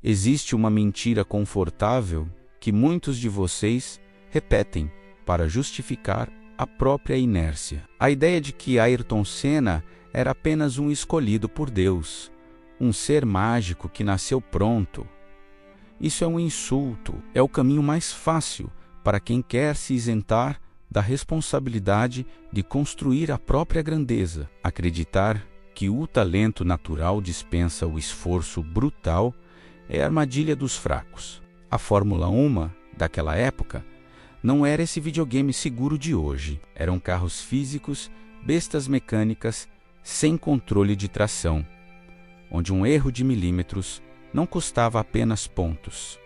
Existe uma mentira confortável que muitos de vocês repetem para justificar a própria inércia. A ideia de que Ayrton Senna era apenas um escolhido por Deus, um ser mágico que nasceu pronto. Isso é um insulto, é o caminho mais fácil para quem quer se isentar da responsabilidade de construir a própria grandeza. Acreditar que o talento natural dispensa o esforço brutal é a armadilha dos fracos. A Fórmula 1 daquela época não era esse videogame seguro de hoje. Eram carros físicos, bestas mecânicas, sem controle de tração, onde um erro de milímetros não custava apenas pontos,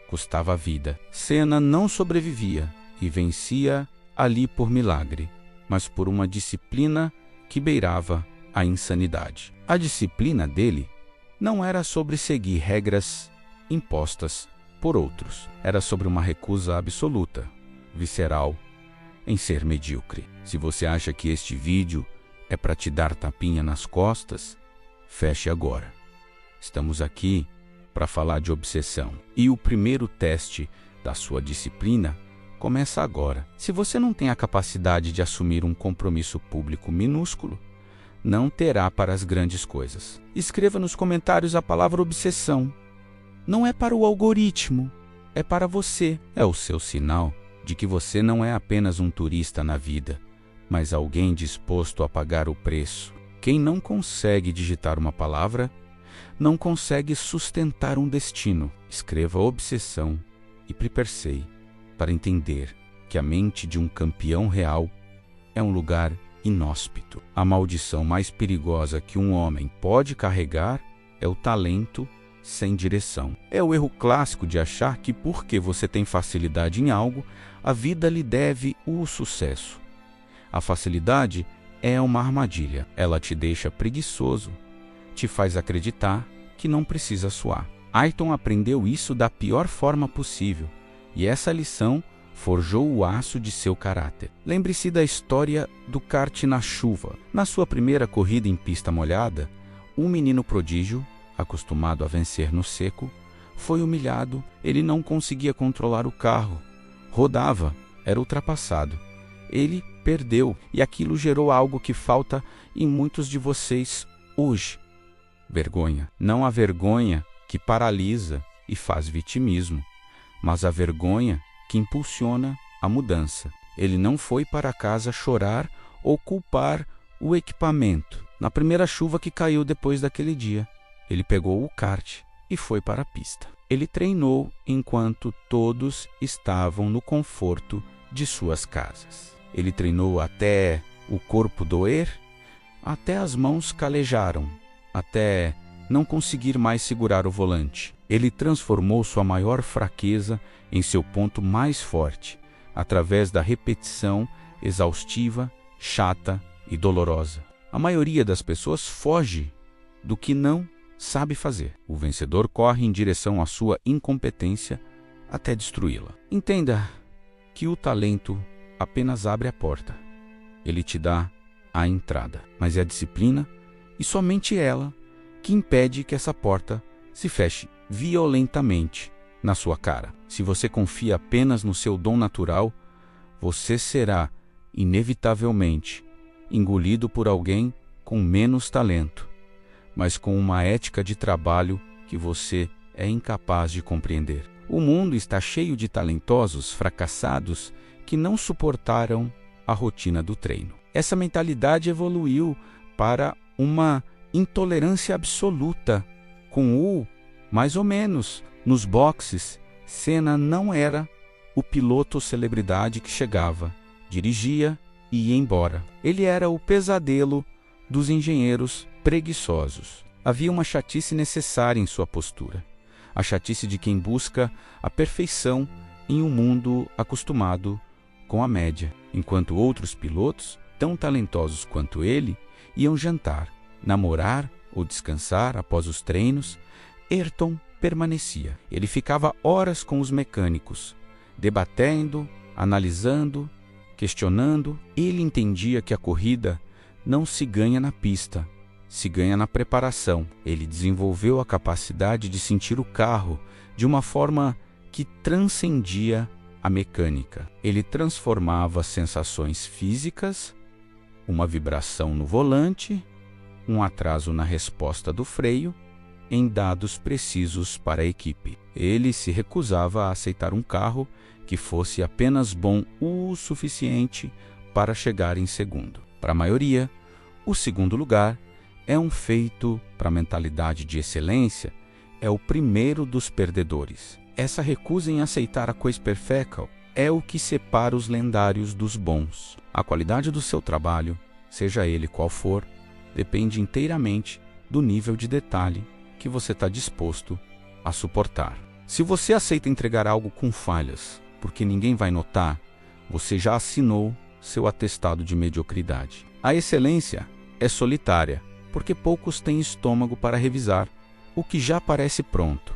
custava a vida. Senna não sobrevivia e vencia ali por milagre, mas por uma disciplina que beirava a insanidade. A disciplina dele não era sobre seguir regras impostas por outros. Era sobre uma recusa absoluta, visceral, em ser medíocre. Se você acha que este vídeo é para te dar tapinha nas costas, feche agora. Estamos aqui para falar de obsessão. E o primeiro teste da sua disciplina começa agora. Se você não tem a capacidade de assumir um compromisso público minúsculo, não terá para as grandes coisas. Escreva nos comentários a palavra obsessão. Não é para o algoritmo, é para você. É o seu sinal de que você não é apenas um turista na vida, mas alguém disposto a pagar o preço. Quem não consegue digitar uma palavra, não consegue sustentar um destino. Escreva obsessão e Prepare-se para entender que a mente de um campeão real é um lugar inóspito. A maldição mais perigosa que um homem pode carregar é o talento sem direção. É o erro clássico de achar que porque você tem facilidade em algo, a vida lhe deve o sucesso. A facilidade é uma armadilha. Ela te deixa preguiçoso, te faz acreditar que não precisa suar. Ayrton aprendeu isso da pior forma possível, e essa lição forjou o aço de seu caráter. Lembre-se da história do kart na chuva. Na sua primeira corrida em pista molhada, um menino prodígio, acostumado a vencer no seco, foi humilhado. Ele não conseguia controlar o carro. Rodava, era ultrapassado. Ele perdeu, e aquilo gerou algo que falta em muitos de vocês hoje. Vergonha. Não a vergonha que paralisa e faz vitimismo, mas a vergonha que impulsiona a mudança. Ele não foi para casa chorar ou culpar o equipamento. Na primeira chuva que caiu depois daquele dia, ele pegou o kart e foi para a pista. Ele treinou enquanto todos estavam no conforto de suas casas. Ele treinou até o corpo doer, até as mãos calejaram, até não conseguir mais segurar o volante. Ele transformou sua maior fraqueza em seu ponto mais forte, através da repetição exaustiva, chata e dolorosa. A maioria das pessoas foge do que não sabe fazer. O vencedor corre em direção à sua incompetência até destruí-la. Entenda que o talento apenas abre a porta. Ele te dá a entrada, mas é a disciplina, e somente ela, que impede que essa porta se feche violentamente na sua cara. Se você confia apenas no seu dom natural, você será, inevitavelmente, engolido por alguém com menos talento, mas com uma ética de trabalho que você é incapaz de compreender. O mundo está cheio de talentosos fracassados que não suportaram a rotina do treino. Essa mentalidade evoluiu para uma intolerância absoluta com o mais ou menos. Nos boxes, Senna não era o piloto celebridade que chegava, dirigia e ia embora. Ele era o pesadelo dos engenheiros preguiçosos. Havia uma chatice necessária em sua postura, a chatice de quem busca a perfeição em um mundo acostumado com a média, enquanto outros pilotos, tão talentosos quanto ele, iam jantar, namorar ou descansar após os treinos. Ayrton permanecia. Ele ficava horas com os mecânicos, debatendo, analisando, questionando. Ele entendia que a corrida não se ganha na pista, se ganha na preparação. Ele desenvolveu a capacidade de sentir o carro de uma forma que transcendia a mecânica. Ele transformava sensações físicas, uma vibração no volante, um atraso na resposta do freio, em dados precisos para a equipe. Ele se recusava a aceitar um carro que fosse apenas bom o suficiente para chegar em segundo. Para a maioria, o segundo lugar é um feito para a mentalidade de excelência, é o primeiro dos perdedores. Essa recusa em aceitar a coisa perfeita é o que separa os lendários dos bons. A qualidade do seu trabalho, seja ele qual for, depende inteiramente do nível de detalhe que você está disposto a suportar. Se você aceita entregar algo com falhas, porque ninguém vai notar, você já assinou seu atestado de mediocridade. A excelência é solitária, porque poucos têm estômago para revisar o que já parece pronto.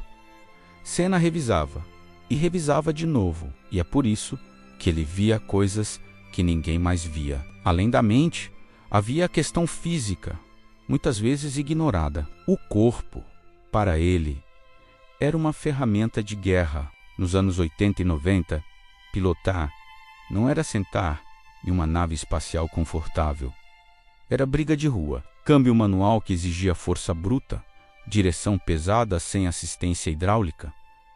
Senna revisava, e revisava de novo, e é por isso que ele via coisas que ninguém mais via. Além da mente, havia a questão física, muitas vezes ignorada. O corpo, para ele, era uma ferramenta de guerra. Nos anos 80 e 90, pilotar não era sentar em uma nave espacial confortável. Era briga de rua, câmbio manual que exigia força bruta, direção pesada sem assistência hidráulica,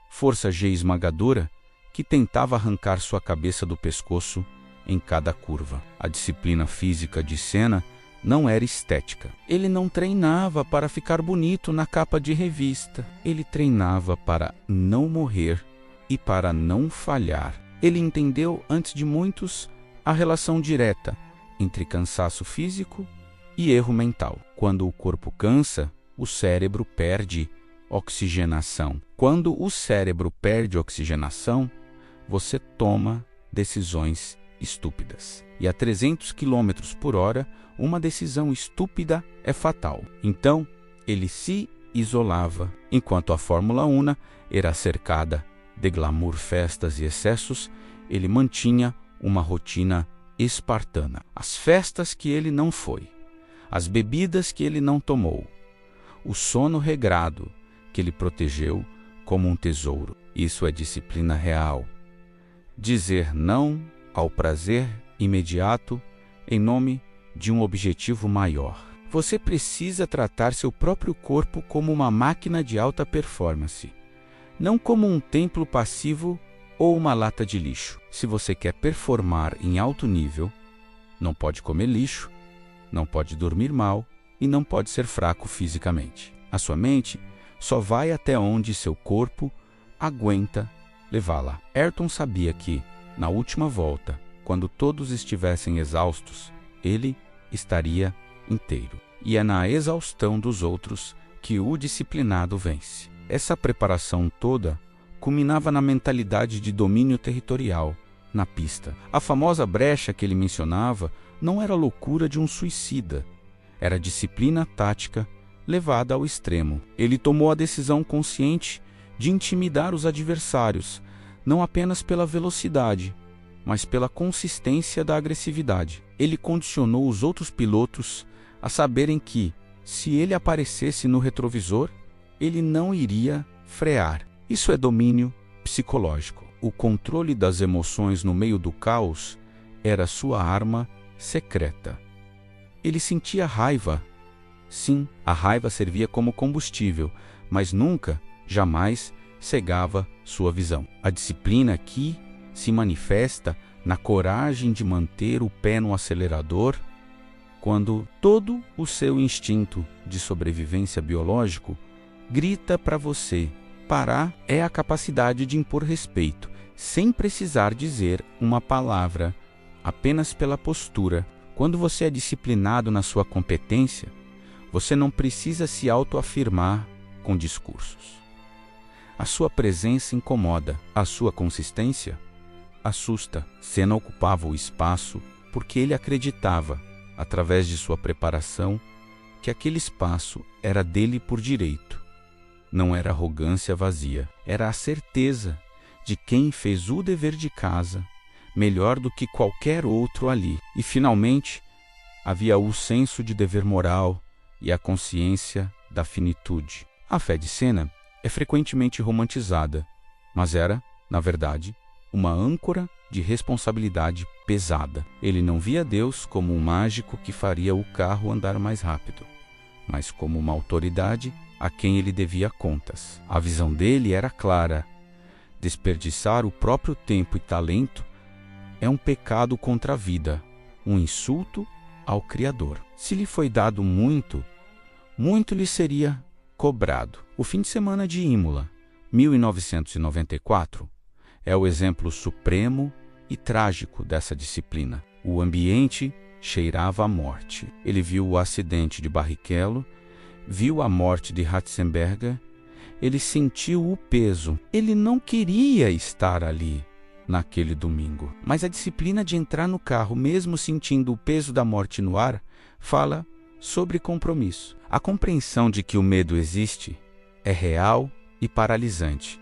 força G esmagadora que tentava arrancar sua cabeça do pescoço em cada curva. A disciplina física de Senna não era estética. Ele não treinava para ficar bonito na capa de revista. Ele treinava para não morrer e para não falhar. Ele entendeu, antes de muitos, a relação direta entre cansaço físico e erro mental. Quando o corpo cansa, o cérebro perde oxigenação. Quando o cérebro perde oxigenação, você toma decisões estúpidas. E a 300 km por hora, uma decisão estúpida é fatal. Então, ele se isolava, enquanto a Fórmula 1 era cercada de glamour, festas e excessos, ele mantinha uma rotina espartana. As festas que ele não foi, as bebidas que ele não tomou, o sono regrado que ele protegeu como um tesouro. Isso é disciplina real. Dizer não ao prazer imediato em nome de um objetivo maior. Você precisa tratar seu próprio corpo como uma máquina de alta performance, não como um templo passivo ou uma lata de lixo. Se você quer performar em alto nível, não pode comer lixo, não pode dormir mal e não pode ser fraco fisicamente. A sua mente só vai até onde seu corpo aguenta levá-la. Ayrton sabia que, na última volta, quando todos estivessem exaustos, ele estaria inteiro. E é na exaustão dos outros que o disciplinado vence. Essa preparação toda culminava na mentalidade de domínio territorial, na pista. A famosa brecha que ele mencionava não era a loucura de um suicida, era disciplina tática levada ao extremo. Ele tomou a decisão consciente de intimidar os adversários, não apenas pela velocidade, mas pela consistência da agressividade. Ele condicionou os outros pilotos a saberem que, se ele aparecesse no retrovisor, ele não iria frear. Isso é domínio psicológico. O controle das emoções no meio do caos era sua arma secreta. Ele sentia raiva. Sim, a raiva servia como combustível, mas nunca, jamais, cegava sua visão. A disciplina aqui se manifesta na coragem de manter o pé no acelerador quando todo o seu instinto de sobrevivência biológico grita para você. Parar é a capacidade de impor respeito, sem precisar dizer uma palavra, apenas pela postura. Quando você é disciplinado na sua competência, você não precisa se autoafirmar com discursos. A sua presença incomoda, a sua consistência assusta. Senna ocupava o espaço porque ele acreditava, através de sua preparação, que aquele espaço era dele por direito. Não era arrogância vazia, era a certeza de quem fez o dever de casa melhor do que qualquer outro ali. E, finalmente, havia o senso de dever moral e a consciência da finitude. A fé de Senna é frequentemente romantizada, mas era, na verdade, uma âncora de responsabilidade pesada. Ele não via Deus como um mágico que faria o carro andar mais rápido, mas como uma autoridade a quem ele devia contas. A visão dele era clara: desperdiçar o próprio tempo e talento é um pecado contra a vida, um insulto ao Criador. Se lhe foi dado muito, muito lhe seria cobrado. O fim de semana de Imola, 1994, é o exemplo supremo e trágico dessa disciplina. O ambiente cheirava a morte. Ele viu o acidente de Barrichello, viu a morte de Ratzenberger, ele sentiu o peso. Ele não queria estar ali naquele domingo. Mas a disciplina de entrar no carro, mesmo sentindo o peso da morte no ar, fala sobre compromisso. A compreensão de que o medo existe é real e paralisante.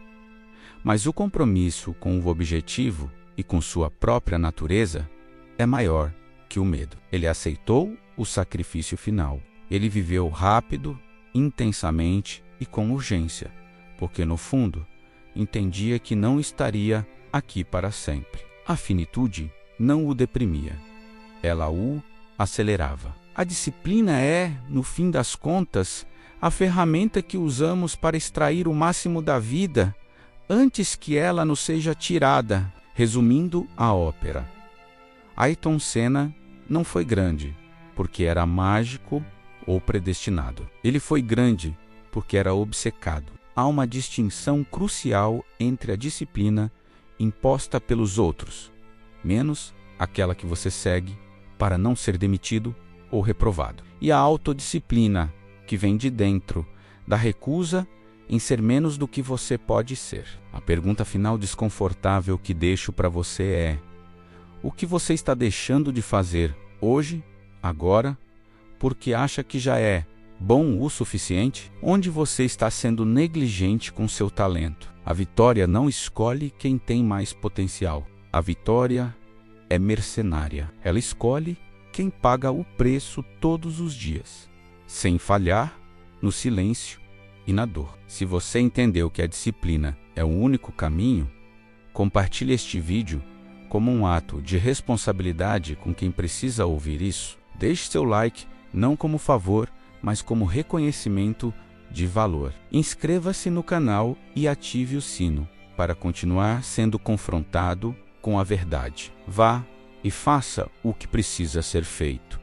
Mas o compromisso com o objetivo e com sua própria natureza é maior que o medo. Ele aceitou o sacrifício final. Ele viveu rápido, intensamente e com urgência, porque no fundo entendia que não estaria aqui para sempre. A finitude não o deprimia, ela o acelerava. A disciplina é, no fim das contas, a ferramenta que usamos para extrair o máximo da vida antes que ela nos seja tirada. Resumindo a ópera, Ayrton Senna não foi grande porque era mágico ou predestinado. Ele foi grande porque era obcecado. Há uma distinção crucial entre a disciplina imposta pelos outros, menos aquela que você segue para não ser demitido ou reprovado, e a autodisciplina que vem de dentro, da recusa em ser menos do que você pode ser. A pergunta final desconfortável que deixo para você é: o que você está deixando de fazer hoje, agora, porque acha que já é bom o suficiente? Onde você está sendo negligente com seu talento? A vitória não escolhe quem tem mais potencial. A vitória é mercenária. Ela escolhe quem paga o preço todos os dias, sem falhar, no silêncio e na dor. Se você entendeu que a disciplina é o único caminho, compartilhe este vídeo como um ato de responsabilidade com quem precisa ouvir isso. Deixe seu like, não como favor, mas como reconhecimento de valor. Inscreva-se no canal e ative o sino para continuar sendo confrontado com a verdade. Vá e faça o que precisa ser feito.